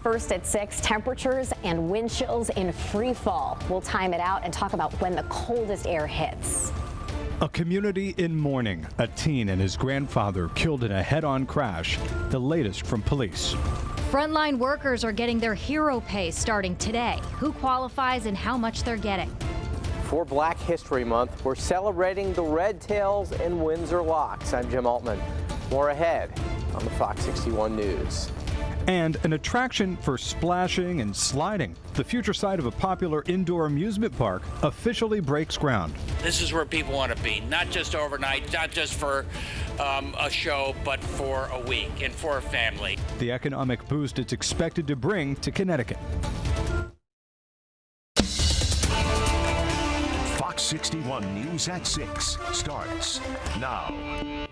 first at 6, temperatures and wind chills in free fall. We'll time it out and talk about when the coldest air hits. A community in mourning. A teen and his grandfather killed in a head-on crash. The latest from police. Frontline workers are getting their hero pay starting today. Who qualifies and how much they're getting. For Black History Month, we're celebrating the Red Tails and Windsor Locks. I'm Jim Altman. More ahead on the Fox 61 News. And an attraction for splashing and sliding. The future site of a popular indoor amusement park officially breaks ground. This is where people want to be, not just overnight, not just for a show, but for a week and for a family. The economic boost it's expected to bring to Connecticut. Fox 61 News at 6 starts now.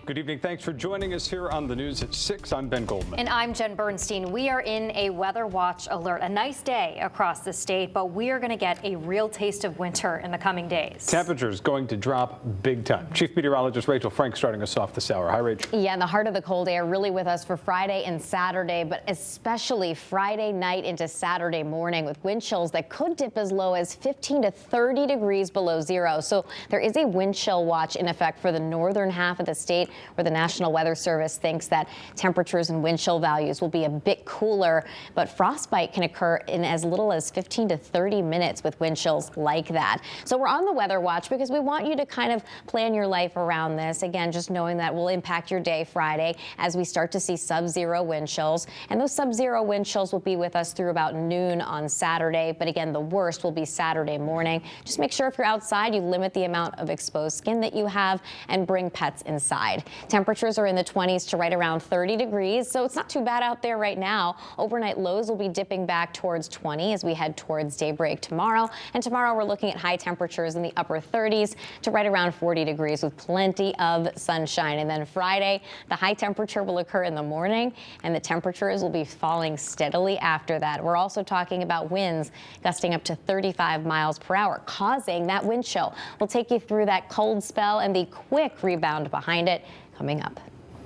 Good evening. Thanks for joining us here on the news at 6. I'm Ben Goldman. And I'm Jen Bernstein. We are in a weather watch alert. A nice day across the state, but we are going to get a real taste of winter in the coming days. Temperatures going to drop big time. Chief Meteorologist Rachel Frank starting us off this hour. Hi, Rachel. Yeah, and the heart of the cold air really with us for Friday and Saturday, but especially Friday night into Saturday morning with wind chills that could dip as low as 15 to 30 degrees below zero. So there is a wind chill watch in effect for the northern half of the state, where the National Weather Service thinks that temperatures and wind chill values will be a bit cooler, but frostbite can occur in as little as 15 to 30 minutes with wind chills like that. So we're on the weather watch because we want you to kind of plan your life around this. Again, just knowing that will impact your day Friday as we start to see sub-zero wind chills. And those sub-zero wind chills will be with us through about noon on Saturday. But again, the worst will be Saturday morning. Just make sure if you're outside, you limit the amount of exposed skin that you have and bring pets inside. Temperatures are in the 20s to right around 30 degrees, so it's not too bad out there right now. Overnight lows will be dipping back towards 20 as we head towards daybreak tomorrow. And tomorrow we're looking at high temperatures in the upper 30s to right around 40 degrees with plenty of sunshine. And then Friday, the high temperature will occur in the morning and the temperatures will be falling steadily after that. We're also talking about winds gusting up to 35 miles per hour, causing that wind chill. We'll take you through that cold spell and the quick rebound behind it coming up.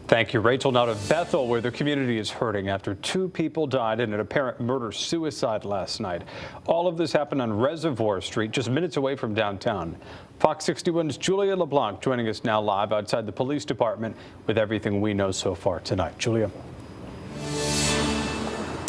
Thank you, Rachel. Now to Bethel, where the community is hurting after 2 people died in an apparent murder-suicide last night. All of this happened on Reservoir Street, just minutes away from downtown. Fox 61's Julia LeBlanc joining us now live outside the police department with everything we know so far tonight. Julia.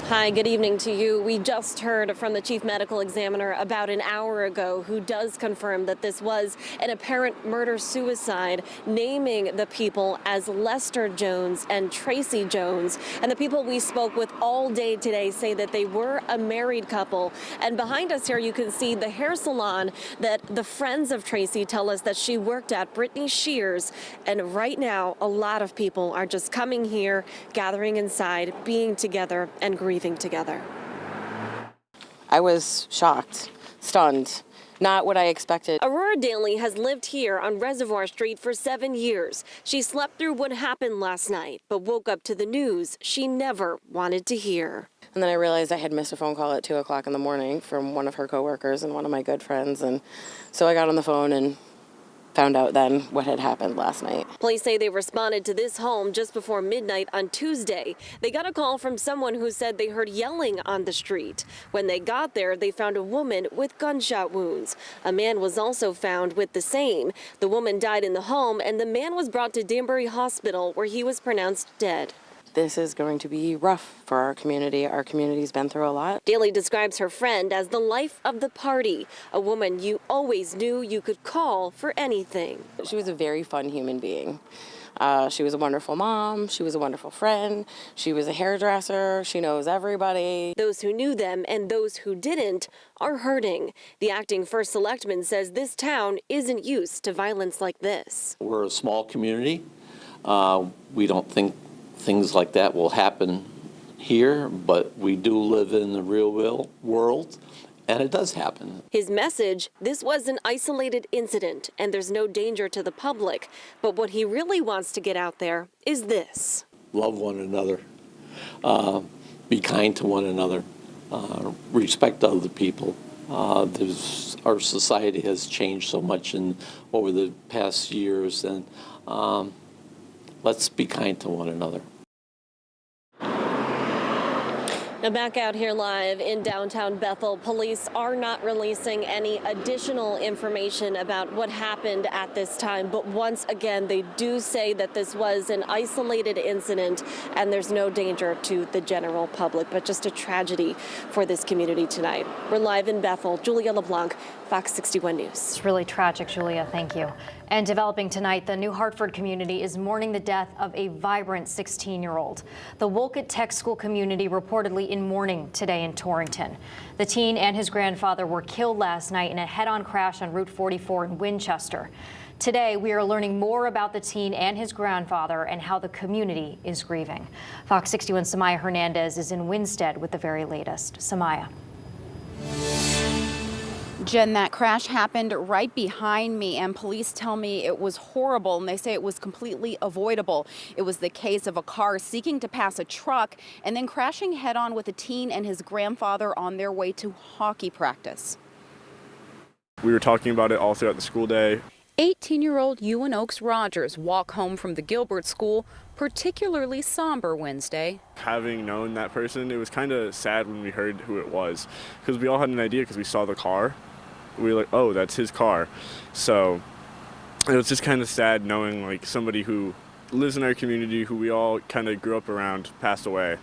Hi, good evening to you. We just heard from the chief medical examiner about an hour ago who does confirm that this was an apparent murder-suicide, naming the people as Lester Jones and Tracy Jones. And the people we spoke with all day today say that they were a married couple. And behind us here, you can see the hair salon that the friends of Tracy tell us that she worked at, Brittany Shears. And right now, a lot of people are just coming here, gathering inside, being together and grieving together. I was shocked, stunned, not what I expected. Aurora Daly has lived here on Reservoir Street for 7 years. She slept through what happened last night, but woke up to the news she never wanted to hear. And then I realized I had missed a phone call at 2 o'clock in the morning from one of her coworkers and one of my good friends. And so I got on the phone and found out then what had happened last night. Police say they responded to this home just before midnight on Tuesday. They got a call from someone who said they heard yelling on the street. When they got there, they found a woman with gunshot wounds. A man was also found with the same. The woman died in the home, and the man was brought to Danbury Hospital, where he was pronounced dead. This is going to be rough for our community. Our community's been through a lot. Daly describes her friend as the life of the party, a woman you always knew you could call for anything. She was a very fun human being. She was a wonderful mom. She was a wonderful friend. She was a hairdresser. She knows everybody. Those who knew them and those who didn't are hurting. The acting first selectman says this town isn't used to violence like this. We're a small community. We don't think things like that will happen here, but we do live in the real world, and it does happen. His message, this was an isolated incident, and there's no danger to the public. But what he really wants to get out there is this. Love one another, be kind to one another, respect other people. Our society has changed so much over the past years, and let's be kind to one another. Now back out here live in downtown Bethel, police are not releasing any additional information about what happened at this time. But once again, they do say that this was an isolated incident and there's no danger to the general public, but just a tragedy for this community tonight. We're live in Bethel. Julia LeBlanc, Fox 61 News. It's really tragic, Julia. Thank you. And developing tonight, the New Hartford community is mourning the death of a vibrant 16-year-old. The Wolcott Tech School community reportedly in mourning today in Torrington. The teen and his grandfather were killed last night in a head-on crash on Route 44 in Winchester. Today, we are learning more about the teen and his grandfather and how the community is grieving. Fox 61's Samaya Hernandez is in Winstead with the very latest. Samaya. Jen, that crash happened right behind me, and police tell me it was horrible, and they say it was completely avoidable. It was the case of a car seeking to pass a truck and then crashing head-on with a teen and his grandfather on their way to hockey practice. We were talking about it all throughout the school day. 18-year-old Ewan Oaks Rogers walk home from the Gilbert School, particularly somber Wednesday. Having known that person, it was kind of sad when we heard who it was, because we all had an idea because we saw the car. We were like, oh, that's his car. So it was just kind of sad knowing like somebody who lives in our community, who we all kind of grew up around, passed away.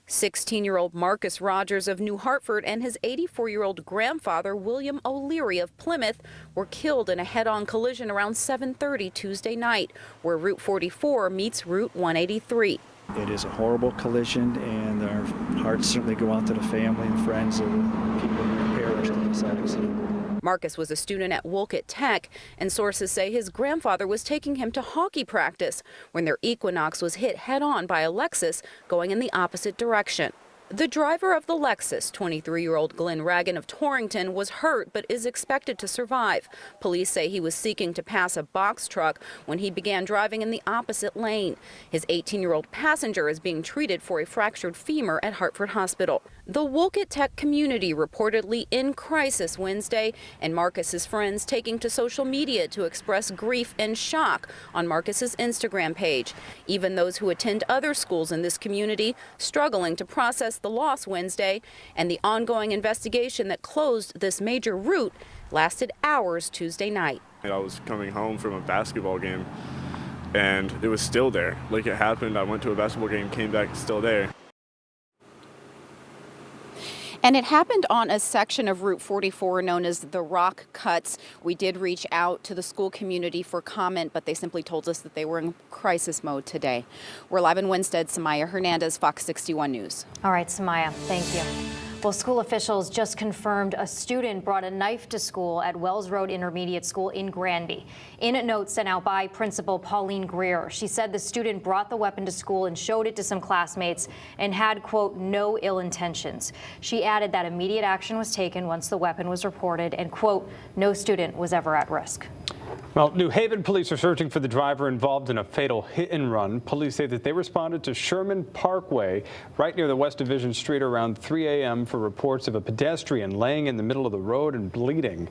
16-year-old Marcus Rogers of New Hartford and his 84-year-old grandfather, William O'Leary of Plymouth, were killed in a head-on collision around 7:30 Tuesday night, where Route 44 meets Route 183. It is a horrible collision, and our hearts certainly go out to the family and friends of the people who perished in this accident. Marcus was a student at Wolcott Tech, and sources say his grandfather was taking him to hockey practice when their Equinox was hit head-on by a Lexus going in the opposite direction. The driver of the Lexus, 23-year-old Glenn Ragan of Torrington, was hurt but is expected to survive. Police say he was seeking to pass a box truck when he began driving in the opposite lane. His 18-year-old passenger is being treated for a fractured femur at Hartford Hospital. The Wolcott Tech community reportedly in crisis Wednesday, and Marcus's friends taking to social media to express grief and shock on Marcus's Instagram page. Even those who attend other schools in this community struggling to process the loss Wednesday, and the ongoing investigation that closed this major route lasted hours Tuesday night. I was coming home from a basketball game, and it was still there. Like it happened, I went to a basketball game, came back, it's still there. And it happened on a section of Route 44 known as the Rock Cuts. We did reach out to the school community for comment, but they simply told us that they were in crisis mode today. We're live in Winstead. Samaya Hernandez, Fox 61 News. All right, Samaya, thank you. Well, school officials just confirmed a student brought a knife to school at Wells Road Intermediate School in Granby. In a note sent out by Principal Pauline Greer, she said the student brought the weapon to school and showed it to some classmates and had, quote, no ill intentions. She added that immediate action was taken once the weapon was reported and, quote, no student was ever at risk. Well, New Haven police are searching for the driver involved in a fatal hit and run. Police say that they responded to Sherman Parkway right near the West Division Street around 3 a.m. for reports of a pedestrian laying in the middle of the road and bleeding.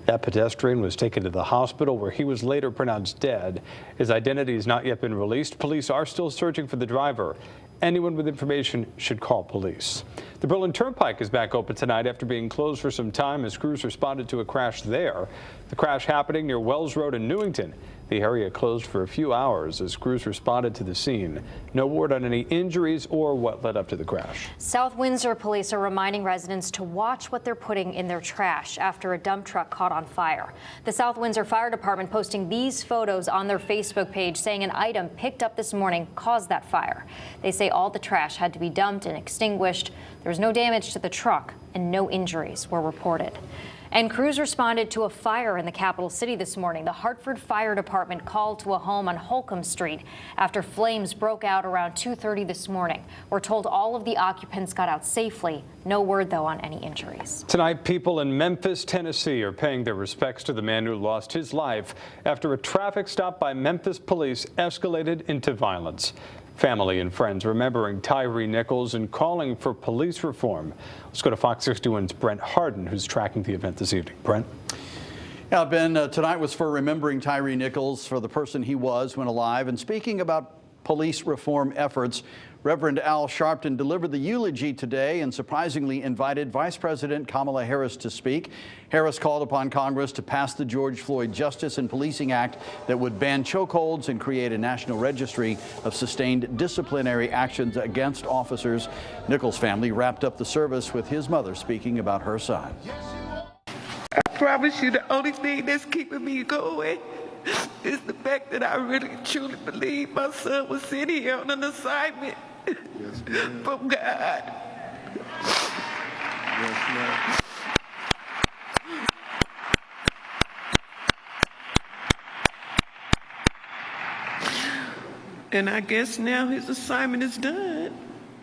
That pedestrian was taken to the hospital where he was later pronounced dead. His identity has not yet been released. Police are still searching for the driver. Anyone with information should call police. The Berlin Turnpike is back open tonight after being closed for some time as crews responded to a crash there. The crash happening near Wells Road in Newington. The area closed for a few hours as crews responded to the scene. No word on any injuries or what led up to the crash. South Windsor police are reminding residents to watch what they're putting in their trash after a dump truck caught on fire. The South Windsor Fire Department posting these photos on their Facebook page saying an item picked up this morning caused that fire. They say all the trash had to be dumped and extinguished. There was no damage to the truck and no injuries were reported. And crews responded to a fire in the capital city this morning. The Hartford Fire Department called to a home on Holcomb Street after flames broke out around 2:30 this morning. We're told all of the occupants got out safely. No word, though, on any injuries. Tonight, people in Memphis, Tennessee are paying their respects to the man who lost his life after a traffic stop by Memphis police escalated into violence. Family and friends remembering Tyre Nichols and calling for police reform. Let's go to Fox 61's Brent Harden, who's tracking the event this evening. Brent? Yeah, Ben, tonight was for remembering Tyre Nichols for the person he was when alive and speaking about police reform efforts. Reverend Al Sharpton delivered the eulogy today and surprisingly invited Vice President Kamala Harris to speak. Harris called upon Congress to pass the George Floyd Justice and Policing Act that would ban chokeholds and create a national registry of sustained disciplinary actions against officers. Nichols' family wrapped up the service with his mother speaking about her son. I promise you the only thing that's keeping me going is the fact that I really truly believe my son was sent here on an assignment from God. Yes, ma'am. And I guess now his assignment is done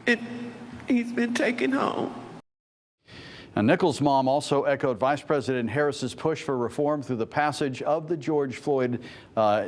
and he's been taken home. And Nichols' mom also echoed Vice President Harris's push for reform through the passage of the George Floyd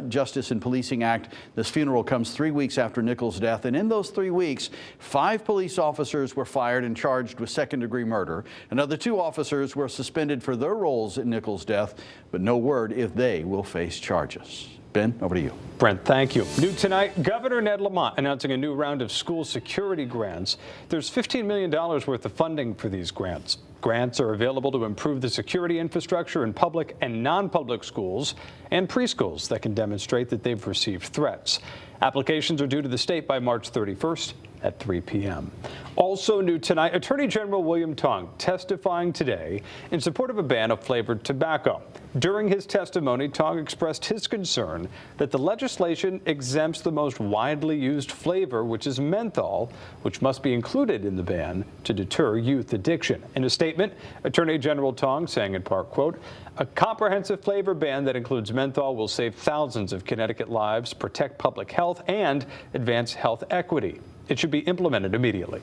Justice and Policing Act. This funeral comes 3 weeks after Nichols' death, and in those 3 weeks, 5 police officers were fired and charged with second-degree murder. Another 2 officers were suspended for their roles in Nichols' death, but no word if they will face charges. Ben, over to you. Brent, thank you. New tonight, Governor Ned Lamont announcing a new round of school security grants. There's $15 million worth of funding for these grants. Grants are available to improve the security infrastructure in public and non-public schools and preschools that can demonstrate that they've received threats. Applications are due to the state by March 31st at 3 p.m. Also new tonight, Attorney General William Tong testifying today in support of a ban of flavored tobacco. During his testimony, Tong expressed his concern that the legislation exempts the most widely used flavor, which is menthol, which must be included in the ban to deter youth addiction. In a statement, Attorney General Tong saying in part, quote, "A comprehensive flavor ban that includes menthol will save thousands of Connecticut lives, protect public health, and advance health equity. It should be implemented immediately."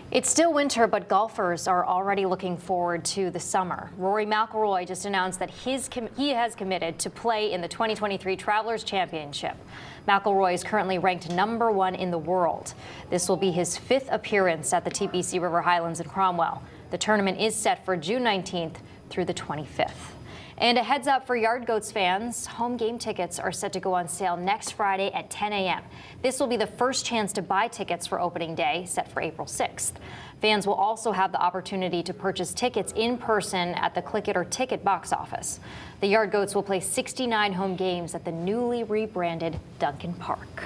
It's still winter, but golfers are already looking forward to the summer. Rory McIlroy just announced that he has committed to play in the 2023 Travelers Championship. McIlroy is currently ranked #1 in the world. This will be his 5th appearance at the TPC River Highlands in Cromwell. The tournament is set for June 19th through the 25th. And a heads up for Yard Goats fans, home game tickets are set to go on sale next Friday at 10 a.m. This will be the first chance to buy tickets for opening day, set for April 6th. Fans will also have the opportunity to purchase tickets in person at the Click It or Ticket box office. The Yard Goats will play 69 home games at the newly rebranded Duncan Park.